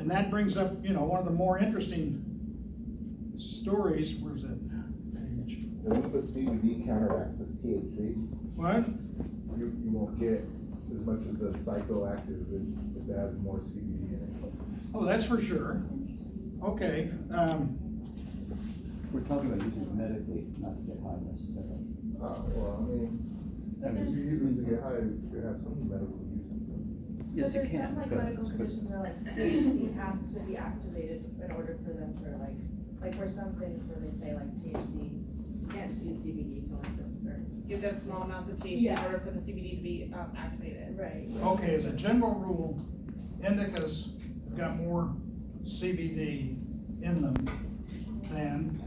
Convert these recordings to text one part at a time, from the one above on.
And that brings up, you know, one of the more interesting stories. Where's that page? And with the CBD counteracts this THC, What? you won't get as much as the psychoactive if it has more CBD in it. Oh, that's for sure. Okay. We're talking about using it medically, not to get high necessarily. Well, I mean, if you use it to get high, you could have some medical use. Yes, But you there's can. some like but- medical conditions where like THC has to be activated in order for them to like where some things where they say like THC, you can't just use CBD for like this or. You have to have small amounts of THC in Yeah. order for the CBD to be activated. Right. Okay, as a general rule, indicas have got more CBD in them than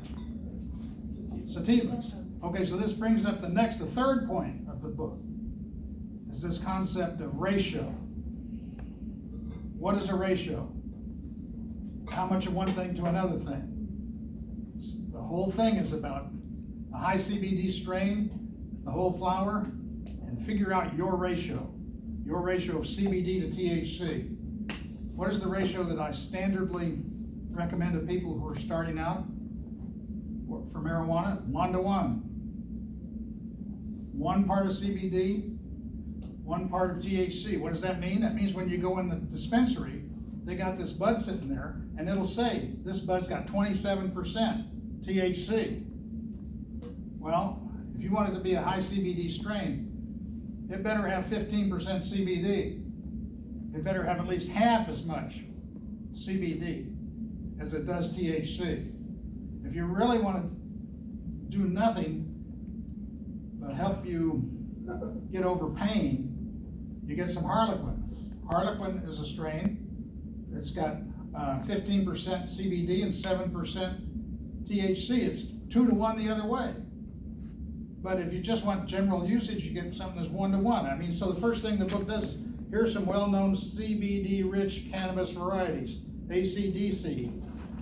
sativas. Okay, so this brings up the third point of the book, is this concept of ratio. What is a ratio? How much of one thing to another thing? The whole thing is about a high CBD strain, the whole flower, and figure out your ratio of CBD to THC. What is the ratio that I standardly recommend to people who are starting out for marijuana? 1:1. 1 part of CBD, 1 part of THC. What does that mean? That means when you go in the dispensary, they got this bud sitting there, and it'll say, this bud's got 27% THC. Well, if you want it to be a high CBD strain, it better have 15% CBD. It better have at least half as much CBD as it does THC. If you really want to do nothing but help you get over pain, you get some Harlequin. Harlequin is a strain. It's got 15% CBD and 7% THC. It's 2-to-1 the other way. But if you just want general usage, you get something that's 1-to-1. I mean, so the first thing the book does is, here's some well-known CBD-rich cannabis varieties: AC/DC,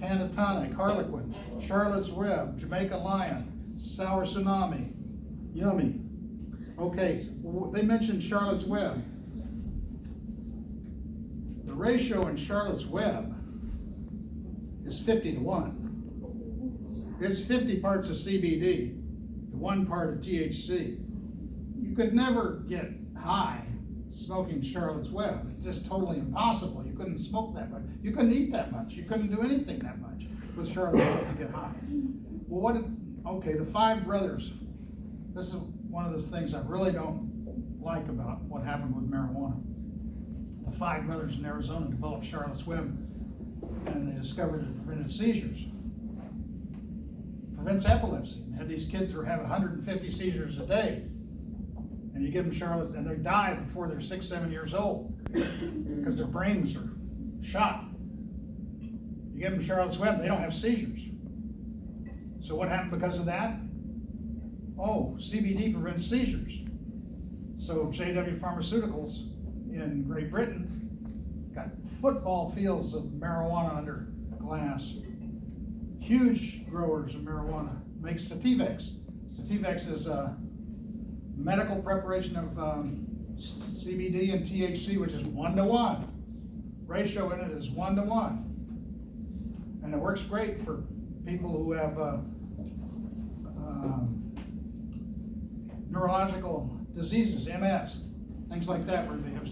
Pentatonic, Harlequin, Charlotte's Web, Jamaica Lion, Sour Tsunami, Yummy. Okay, they mentioned Charlotte's Web. The ratio in Charlotte's Web is 50-to-1. It's 50 parts of CBD to 1 part of THC. You could never get high smoking Charlotte's Web. It's just totally impossible. You couldn't smoke that much. You couldn't eat that much. You couldn't do anything that much with Charlotte's Web to get high. Well, okay, the 5 brothers. This is one of those things I really don't like about what happened with marijuana. The 5 brothers in Arizona developed Charlotte's Web, and they discovered it prevented seizures. Prevents epilepsy. They had these kids who have 150 seizures a day. And you give them Charlotte's, and they die before they're 6, 7 years old because their brains are shot. You give them Charlotte's Web, they don't have seizures. So what happened because of that? Oh, CBD prevents seizures. So JW Pharmaceuticals in Great Britain got football fields of marijuana under glass. Huge growers of marijuana make Sativex. Sativex is a medical preparation of CBD and THC, which is 1-to-1. Ratio in it is 1-to-1. And it works great for people who have neurological diseases, MS, things like that, where they have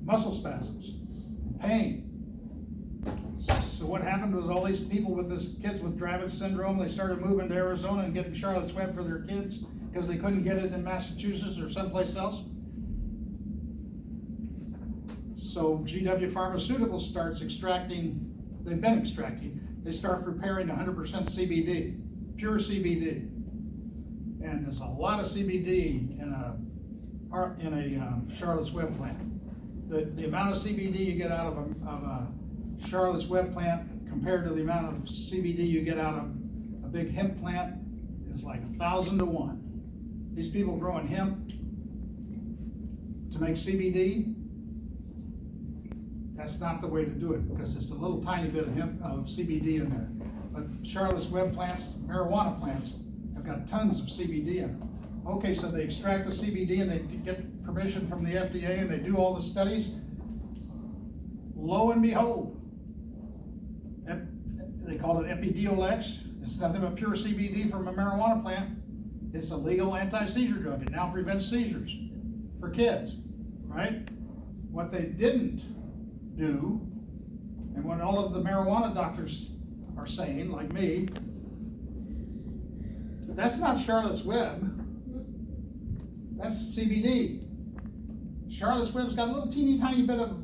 muscle spasms, pain. So what happened was all these people with kids with Dravet syndrome, they started moving to Arizona and getting Charlotte's Web for their kids because they couldn't get it in Massachusetts or someplace else. So GW Pharmaceuticals starts extracting, they've been extracting, they start preparing 100% CBD, pure CBD. And there's a lot of CBD in a Charlotte's Web plant. The amount of CBD you get out of a Charlotte's Web plant compared to the amount of CBD you get out of a big hemp plant is like 1,000-to-1. These people growing hemp to make CBD, that's not the way to do it because it's a little tiny bit of CBD in there. But Charlotte's Web plants, marijuana plants, have got tons of CBD in them. Okay, so they extract the CBD and they get permission from the FDA and they do all the studies. lo and behold, they call it Epidiolex. It's nothing but pure CBD from a marijuana plant. It's a legal anti-seizure drug. It now prevents seizures for kids, right? What they didn't do, and what all of the marijuana doctors are saying, like me, that's not Charlotte's Web. That's CBD. Charlotte's Web's got a little teeny tiny bit of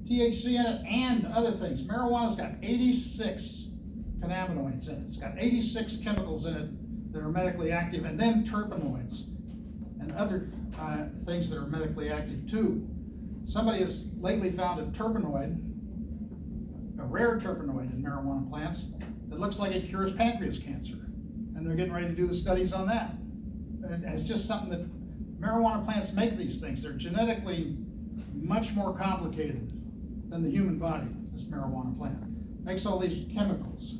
THC in it and other things. Marijuana's got 86 cannabinoids in it. It's got 86 chemicals in it that are medically active, and then terpenoids and other things that are medically active too. Somebody has lately found a terpenoid, a rare terpenoid in marijuana plants that looks like it cures pancreas cancer. And they're getting ready to do the studies on that. And it's just something that marijuana plants make these things. They're genetically much more complicated than the human body, this marijuana plant. Makes all these chemicals.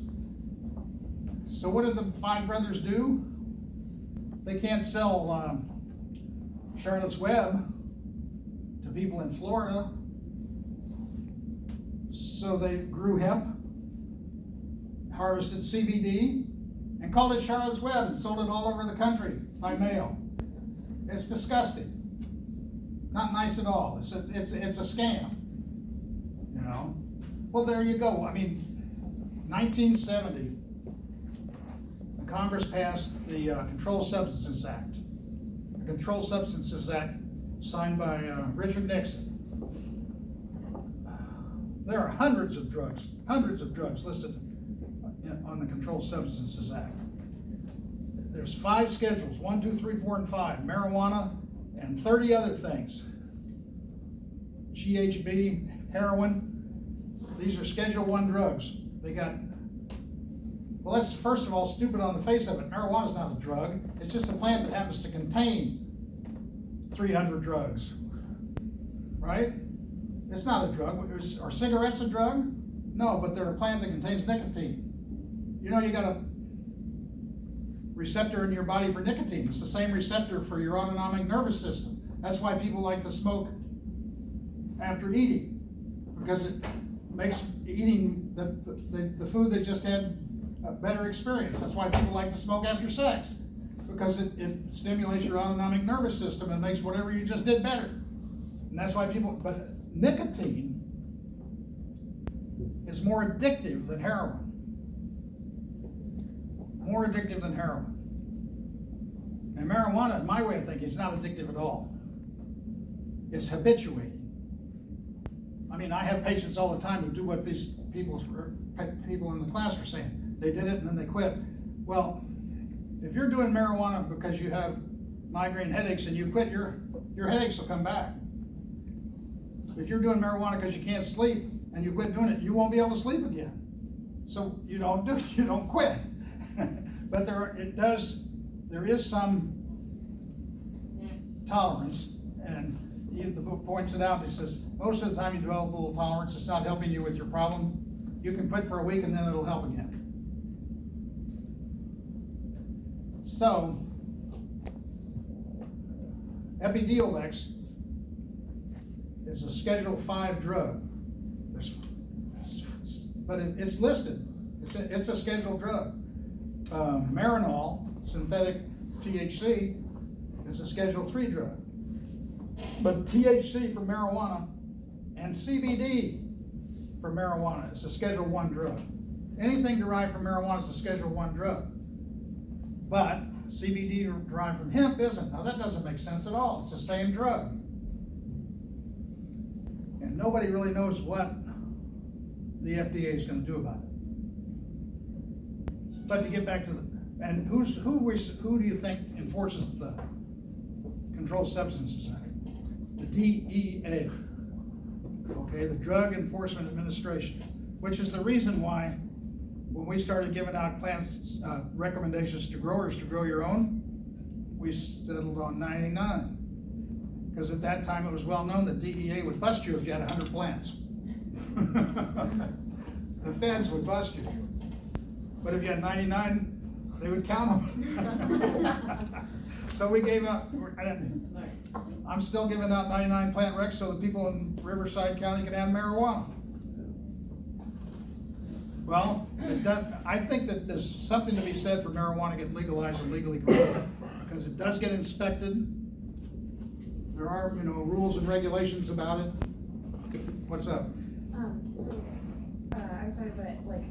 So what did the five brothers do? They can't sell Charlotte's Web to people in Florida. So they grew hemp, harvested CBD, and called it Charlotte's Web and sold it all over the country by mail. It's disgusting. Not nice at all. It's a scam. You know? Well, there you go. I mean, 1970, the Congress passed the Controlled Substances Act. The Controlled Substances Act signed by Richard Nixon. There are hundreds of drugs listed on the Controlled Substances Act. There's 5 schedules, 1, 2, 3, 4, and 5, marijuana and 30 other things. GHB, heroin, these are Schedule 1 drugs. They got, well, that's first of all stupid on the face of it. Marijuana's not a drug. It's just a plant that happens to contain 300 drugs, right? It's not a drug. Are cigarettes a drug? No, but they're a plant that contains nicotine. You know, you got a receptor in your body for nicotine. It's the same receptor for your autonomic nervous system. That's why people like to smoke after eating, because it makes eating the food they just had a better experience. That's why people like to smoke after sex, because it stimulates your autonomic nervous system and makes whatever you just did better. And that's why people, but nicotine is more addictive than heroin. More addictive than heroin. And marijuana, in my way of thinking, is not addictive at all. It's habituating. I mean, I have patients all the time who do what these people in the class are saying. They did it and then they quit. Well, if you're doing marijuana because you have migraine headaches and you quit, your headaches will come back. If you're doing marijuana because you can't sleep and you quit doing it, you won't be able to sleep again. So you don't quit. But there is some tolerance, and the book points it out. It says most of the time you develop a little tolerance. It's not helping you with your problem. You can quit for a week and then it'll help again. So Epidiolex is a Schedule 5 drug. But it's listed. It's a scheduled drug. Marinol, synthetic THC, is a Schedule 3 drug. But THC for marijuana and CBD for marijuana is a Schedule 1 drug. Anything derived from marijuana is a Schedule 1 drug. But CBD derived from hemp isn't. Now that doesn't make sense at all. It's the same drug. And nobody really knows what the FDA is going to do about it. But to get back to and who do you think enforces the Controlled Substances Act? The DEA, okay, the Drug Enforcement Administration, which is the reason why when we started giving out plants recommendations to growers to grow your own, we settled on 99. Because at that time it was well known that DEA would bust you if you had 100 plants. The feds would bust you. But if you had 99, they would count them. So we gave out, I'm still giving out 99 plant recs so the people in Riverside County can have marijuana. Well, I think that there's something to be said for marijuana getting legalized and legally grown, because it does get inspected. There are, rules and regulations about it. What's up? I'm sorry, but like,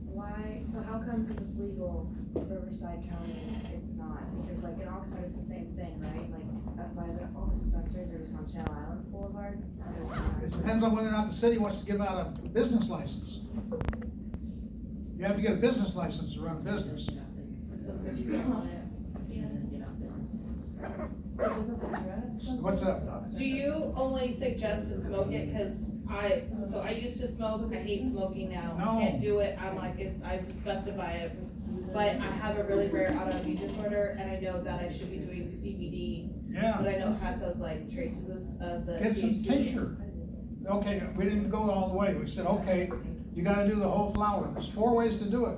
why, so how comes if it's legal, Riverside County, it's not? Because like in Oxnard, it's the same thing, right? Like, that's why all the dispensaries are just on Channel Islands Boulevard. It depends on whether or not the city wants to give out a business license. You have to get a business license to run a business. So since you don't want it. What's up? Do you only suggest to smoke it, cause I used to smoke, I hate smoking now, No. can't do it, I'm disgusted by it. But I have a really rare autoimmune disorder, and I know that I should be doing CBD, but Yeah, I know it has those like traces of the get some THC. tincture. Okay, we didn't go all the way. We said, okay, you gotta do the whole flower. There's 4 ways to do it.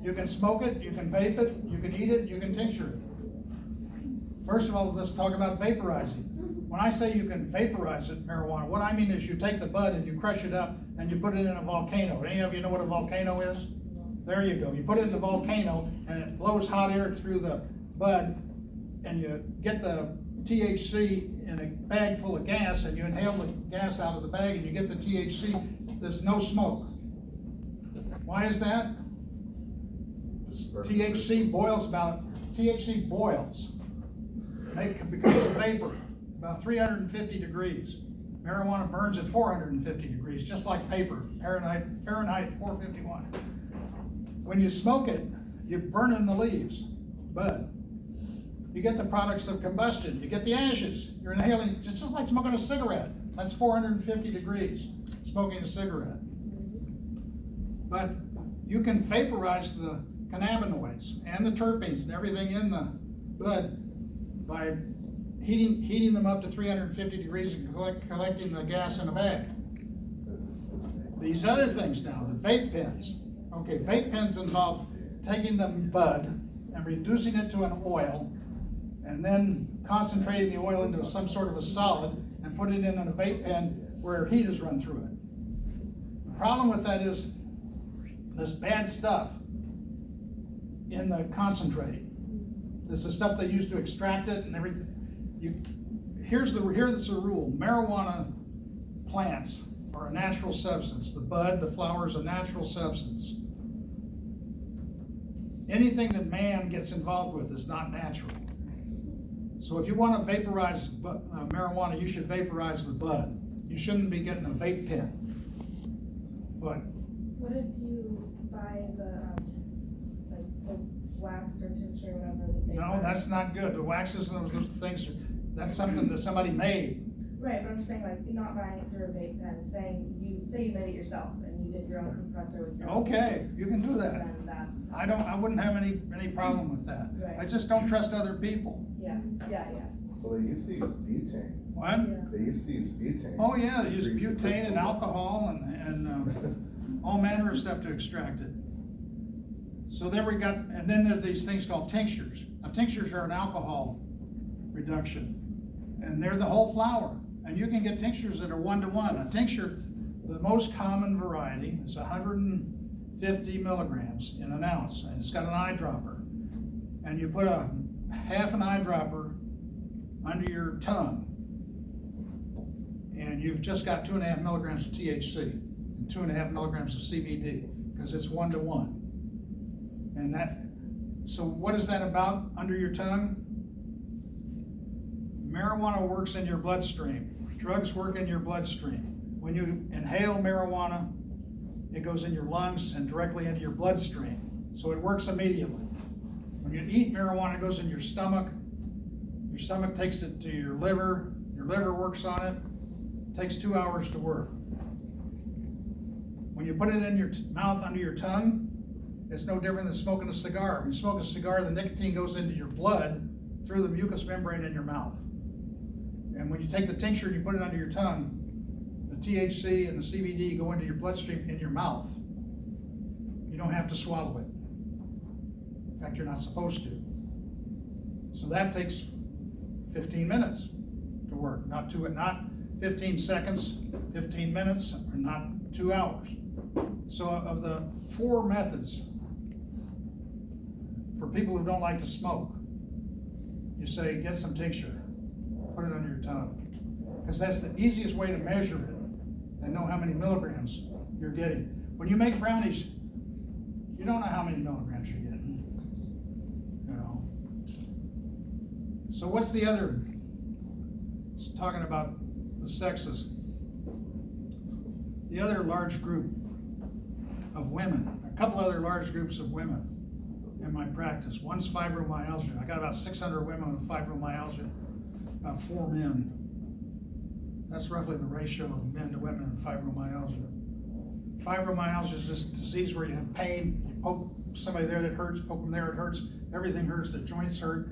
You can smoke it, you can vape it, you can eat it, you can tincture it. First of all, let's talk about vaporizing. When I say you can vaporize it, marijuana, what I mean is you take the bud and you crush it up and you put it in a volcano. Any of you know what a volcano is? There you go. You put it in the volcano and it blows hot air through the bud, and you get the THC in a bag full of gas, and you inhale the gas out of the bag and you get the THC. There's no smoke. Why is that? THC boils THC boils. It becomes a vapor, about 350 degrees. Marijuana burns at 450 degrees, just like paper, Fahrenheit 451. When you smoke it, you're burning the leaves, bud. You get the products of combustion, you get the ashes. You're inhaling, it's just like smoking a cigarette. That's 450 degrees, smoking a cigarette. But you can vaporize the cannabinoids and the terpenes and everything in the bud by heating them up to 350 degrees and collecting the gas in a bag. These other things now, the vape pens. Okay, vape pens involve taking the bud and reducing it to an oil, and then concentrating the oil into some sort of a solid and put it in a vape pen where heat is run through it. The problem with that is there's bad stuff in the concentrate. This is the stuff they use to extract it and everything. Here's the rule. Marijuana plants are a natural substance. The bud, the flower is a natural substance. Anything that man gets involved with is not natural. So if you want to vaporize marijuana, you should vaporize the bud. You shouldn't be getting a vape pen. But What if you buy the wax or tincture or whatever that they no, buy? that's not good. The waxes and those things, that's something that somebody made. Right, but I'm just saying, like, you're not buying it through a vape pen, saying you made it yourself and you did your own compressor with your own. Okay, you can do that. Then that's, I wouldn't have any problem with that. Right. I just don't trust other people. yeah. Well, they used to use butane. What? Yeah. They used to use butane. Oh, yeah, they use Freeze the butane and crystal. alcohol and all manner of stuff to extract it. So then and then there are these things called tinctures. Now, tinctures are an alcohol reduction, and they're the whole flower. And you can get tinctures that are 1-to-1. A tincture, the most common variety, is 150 milligrams in an ounce, and it's got an eyedropper. And you put a half an eyedropper under your tongue, and you've just got 2.5 milligrams of THC and 2.5 milligrams of CBD, because it's 1-to-1. And so what is that about under your tongue? Marijuana works in your bloodstream. Drugs work in your bloodstream. When you inhale marijuana, it goes in your lungs and directly into your bloodstream. So it works immediately. When you eat marijuana, it goes in your stomach. Your stomach takes it to your liver works on it. It takes 2 hours to work. When you put it in your mouth under your tongue, it's no different than smoking a cigar. When you smoke a cigar, the nicotine goes into your blood through the mucous membrane in your mouth. And when you take the tincture and you put it under your tongue, the THC and the CBD go into your bloodstream in your mouth. You don't have to swallow it. In fact, you're not supposed to. So that takes 15 minutes to work, not 15 seconds, 15 minutes, or not 2 hours. So of the 4 methods for people who don't like to smoke, you say, get some tincture, put it under your tongue. Because that's the easiest way to measure it and know how many milligrams you're getting. When you make brownies, you don't know how many milligrams you're getting, you know. So what's the other, it's talking about the sexes. The other large group of women, a couple other large groups of women in my practice. One's fibromyalgia. I got about 600 women with fibromyalgia, about 4 men. That's roughly the ratio of men to women in fibromyalgia. Fibromyalgia is this disease where you have pain, you poke somebody there that hurts, poke them there it hurts, everything hurts, the joints hurt.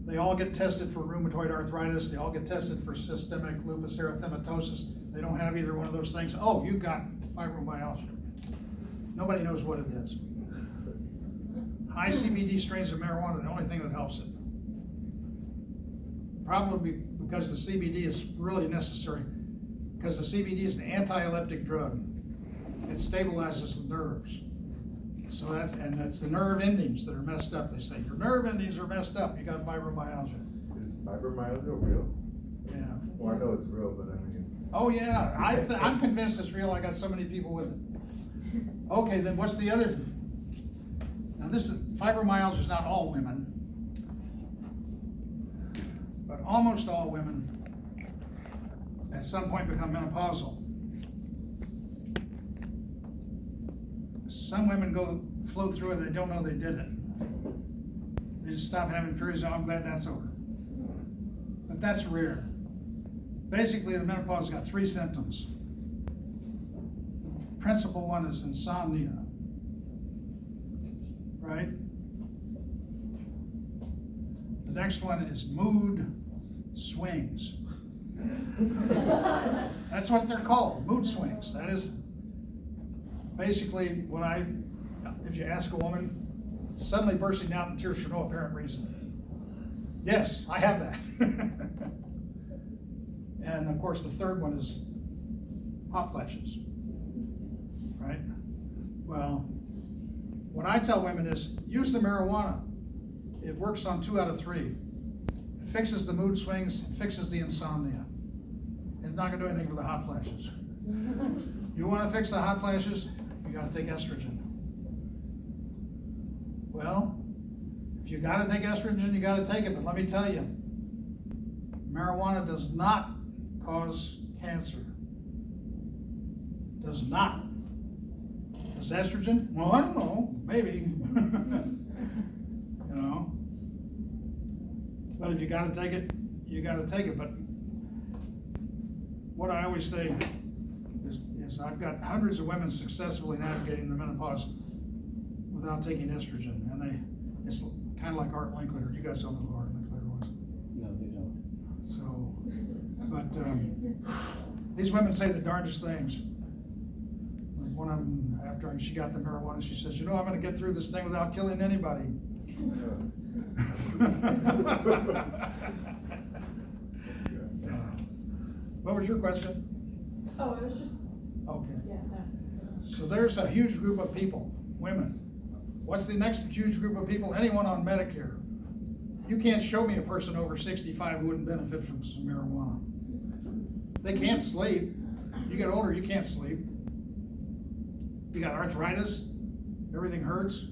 They all get tested for rheumatoid arthritis, they all get tested for systemic lupus erythematosus. They don't have either one of those things. Oh, you got fibromyalgia. Nobody knows what it is. High CBD strains of marijuana are the only thing that helps it. Probably because the CBD is really necessary, because the CBD is an anti-epileptic drug. It stabilizes the nerves. So that's the nerve endings that are messed up. They say, your nerve endings are messed up, you got fibromyalgia. Is fibromyalgia real? Yeah. Well, I know it's real, but I mean. Oh yeah, I'm convinced it's real. I got so many people with it. Okay, then what's the other? Now fibromyalgia is not all women, but almost all women at some point become menopausal. Some women flow through it and they don't know they did it. They just stop having periods. Oh, I'm glad that's over. But that's rare. Basically, the menopause has got 3 symptoms. Principal one is insomnia, right? The next one is mood swings. That's what they're called, mood swings. That is basically if you ask a woman, suddenly bursting out in tears for no apparent reason. Yes, I have that. And of course, the third one is hot flashes, right? Well, what I tell women is use the marijuana. It works on 2 out of 3. It fixes the mood swings, it fixes the insomnia. It's not gonna do anything for the hot flashes. You wanna fix the hot flashes, you gotta take estrogen. Well, if you gotta take estrogen, you gotta take it, but let me tell you, marijuana does not cause cancer. Does not. Does estrogen? Well, I don't know, maybe. You know. But if you gotta take it, you gotta take it. But what I always say is I've got hundreds of women successfully navigating the menopause without taking estrogen. And it's kind of like Art Linkletter. You guys don't know who Art Linkletter was. No, they don't. So, but these women say the darndest things. Like one of them, after she got the marijuana, she says, you know, I'm gonna get through this thing without killing anybody. What was your question? Oh, it was just, Okay. yeah, no. So there's a huge group of people, women. What's the next huge group of people? Anyone on Medicare. You can't show me a person over 65 who wouldn't benefit from some marijuana. They can't sleep. You get older, you can't sleep. You got arthritis, everything hurts,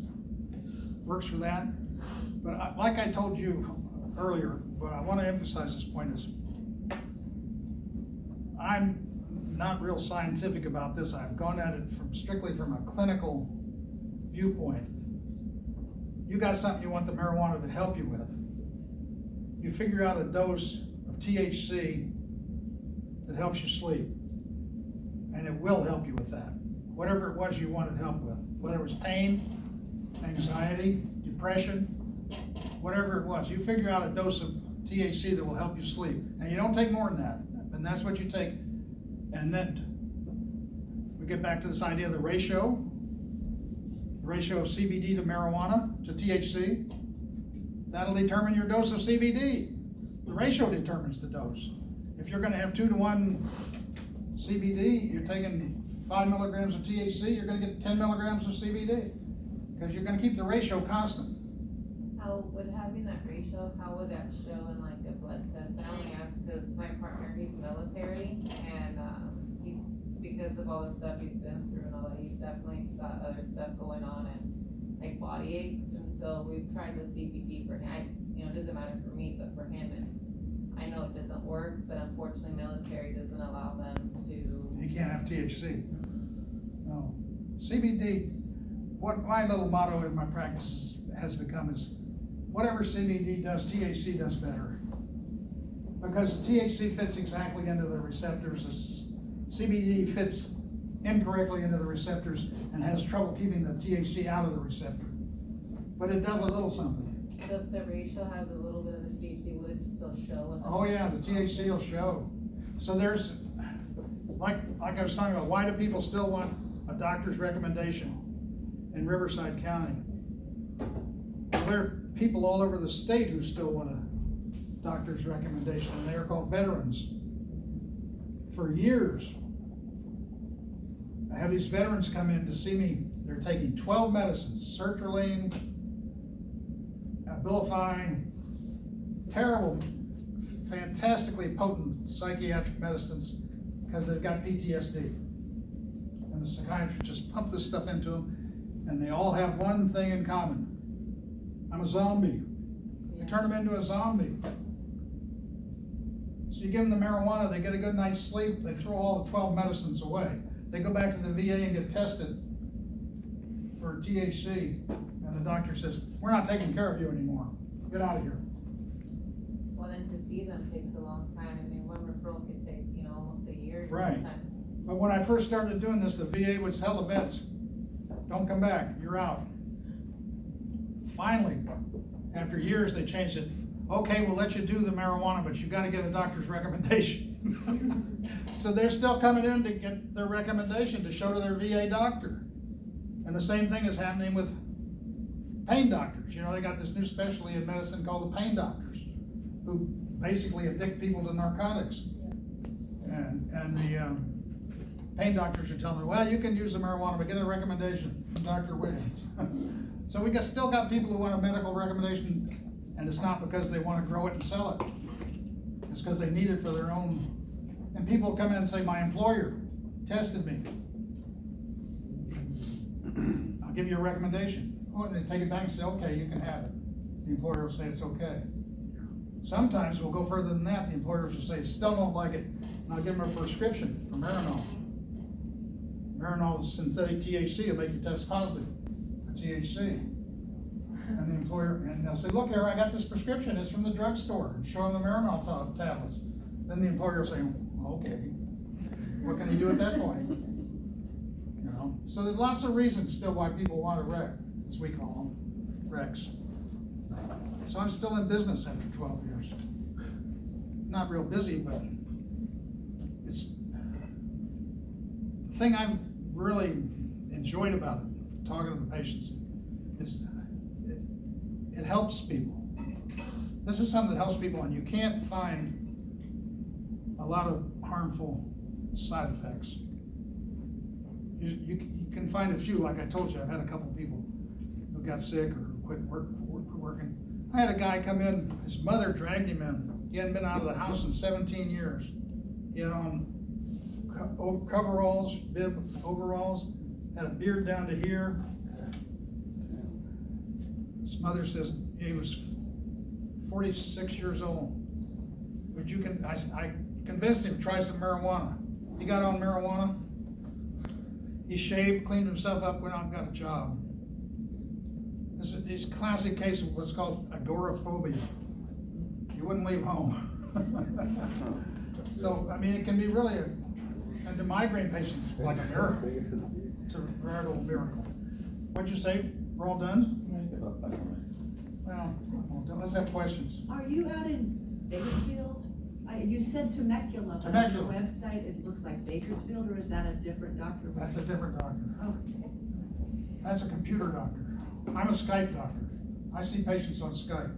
works for that. But like I told you earlier, but I want to emphasize this point is, I'm not real scientific about this. I've gone at it strictly from a clinical viewpoint. You got something you want the marijuana to help you with. You figure out a dose of THC that helps you sleep, and it will help you with that. Whatever it was you wanted help with, whether it was pain, anxiety, depression, whatever it was, you figure out a dose of THC that will help you sleep, and you don't take more than that, and that's what you take. And then we get back to this idea of the ratio of CBD to marijuana to THC. That'll determine your dose of CBD. The ratio determines the dose. If you're gonna have 2 to 1 CBD, you're taking 5 milligrams of THC, you're gonna get 10 milligrams of CBD. Because you're gonna keep the ratio constant. How would having that ratio, how would that show in like a blood test? I only ask because my partner, he's military, and, he's, because of all the stuff he's been through and all that, he's definitely got other stuff going on and like body aches, and so we've tried the CBD for him. You know, it doesn't matter for me, but for him, and I know it doesn't work, but unfortunately military doesn't allow them to. You can't have THC. No. CBD, what my little motto in my practice has become is, whatever CBD does, THC does better. Because THC fits exactly into the receptors, CBD fits incorrectly into the receptors and has trouble keeping the THC out of the receptor. But it does a little something. So if the ratio has a little bit of the THC, would it still show? Oh yeah, the THC will show. So there's, like I was talking about, why do people still want a doctor's recommendation in Riverside County? Well, there are people all over the state who still want a doctor's recommendation, and they are called veterans. For years, I have these veterans come in to see me. They're taking 12 medicines, sertraline, Abilify, terrible, fantastically potent psychiatric medicines, because they've got PTSD. And the psychiatrist just pumped this stuff into them, and they all have one thing in common. I'm a zombie. They turn them into a zombie. So you give them the marijuana, they get a good night's sleep, they throw all the 12 medicines away. They go back to the VA and get tested for THC, and the doctor says, we're not taking care of you anymore. Get out of here. Well, then to see them takes a long time. I mean, one referral could take, you know, almost a year Right. sometimes. But when I first started doing this, the VA would tell the vets, don't come back, you're out. Finally, after years, they changed it. Okay, we'll let you do the marijuana, but you gotta get a doctor's recommendation. So they're still coming in to get their recommendation to show to their VA doctor. And the same thing is happening with pain doctors. You know, they got this new specialty in medicine called the pain doctors, who basically addict people to narcotics. And the pain doctors are telling them, well, you can use the marijuana, but get a recommendation from Dr. Wiggins. So we still got people who want a medical recommendation, and it's not because they want to grow it and sell it. It's because they need it for their own. And people come in and say, my employer tested me. I'll give you a recommendation. Oh, and they take it back and say, okay, you can have it. The employer will say it's okay. Sometimes we'll go further than that. The employers will say, still don't like it, and I'll give them a prescription for Marinol. Marinol is synthetic THC, it'll make you test positive for THC. And the employer, and they'll say, look here, I got this prescription, it's from the drugstore, and show them the Marinol tablets. Then the employer will say, okay, what can you do at that point? You know, so there's lots of reasons still why people want a rec, as we call them, recs. So I'm still in business after 12 years. Not real busy, but it's the thing I've really enjoyed about it, talking to the patients, is it helps people. This is something that helps people, and you can't find a lot of harmful side effects. You can find a few, like I told you. I've had a couple people who got sick or quit working. I had a guy come in, his mother dragged him in. He hadn't been out of the house in 17 years. He had on coveralls, bib overalls, had a beard down to here. His mother says he was 46 years old. But I convinced him to try some marijuana. He got on marijuana. He shaved, cleaned himself up, went out and got a job. This is a classic case of what's called agoraphobia. He wouldn't leave home. So, I mean, it can be really, and to migraine patients, like a miracle. It's a veritable miracle. What'd you say? We're all done? Well, I'm all done. Let's have questions. Are you out in Bakersfield? You said Temecula, but on your website it looks like Bakersfield, or is that a different doctor? That's a different doctor. Okay. That's a computer doctor. I'm a Skype doctor. I see patients on Skype.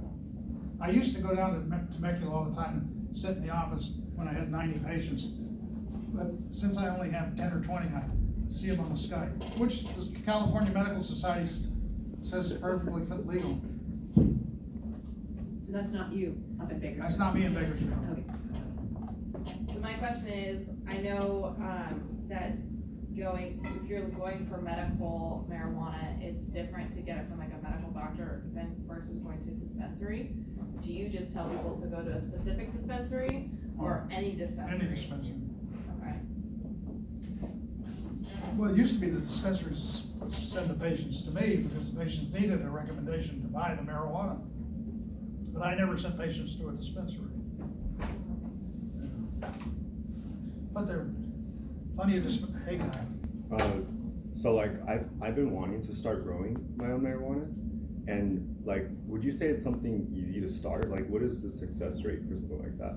I used to go down to Temecula all the time and sit in the office when I had 90 patients. But since I only have 10 or 20, I see them on the Skype, which the California Medical Society says is perfectly legal. So that's not you up in Bakersfield? That's not me in Bakersfield. Okay. So my question is, I know, that if you're going for medical marijuana, it's different to get it from like a medical doctor than versus going to a dispensary. Do you just tell people to go to a specific dispensary or any dispensary? Any dispensary. Okay. Well, it used to be the dispensaries would send the patients to me because the patients needed a recommendation to buy the marijuana. But I never sent patients to a dispensary. But there are plenty of hey guy. So like I've been wanting to start growing my own marijuana, and like, would you say it's something easy to start? Like, what is the success rate for something like that?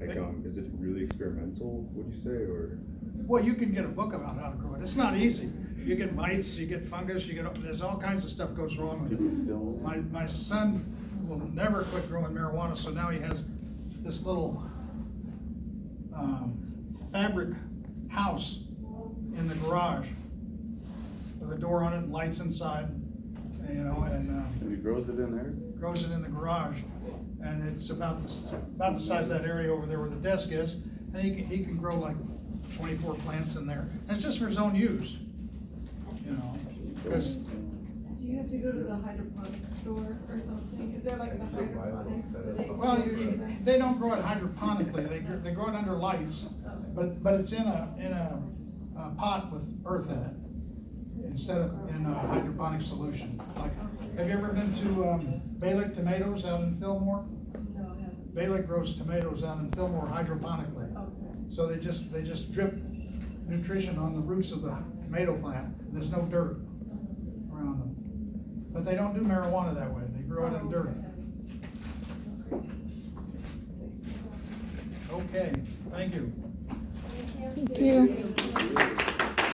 Like, is it really experimental, would you say, or? Well, you can get a book about how to grow it. It's not easy. You get mites, you get fungus, there's all kinds of stuff goes wrong with it. My son will never quit growing marijuana, so now he has this little fabric house in the garage with a door on it and lights inside, you know, and he grows it in there? grows it in the garage. And it's about the size of that area over there where the desk is, and he can grow like 24 plants in there. And it's just for his own use, you know, because Do you have to go to the hydroponic store or something? Is there like the hydroponics? Do they- well, they don't grow it hydroponically. They grow it under lights, but it's in a pot with earth in it instead of in a hydroponic solution. Like, have you ever been to Balick Tomatoes out in Fillmore? No, I haven't. Balick grows tomatoes out in Fillmore hydroponically. Okay. So they just drip nutrition on the roots of the tomato plant. There's no dirt around them. But they don't do marijuana that way. They grow it in dirt. Okay, thank you. Thank you. Thank you.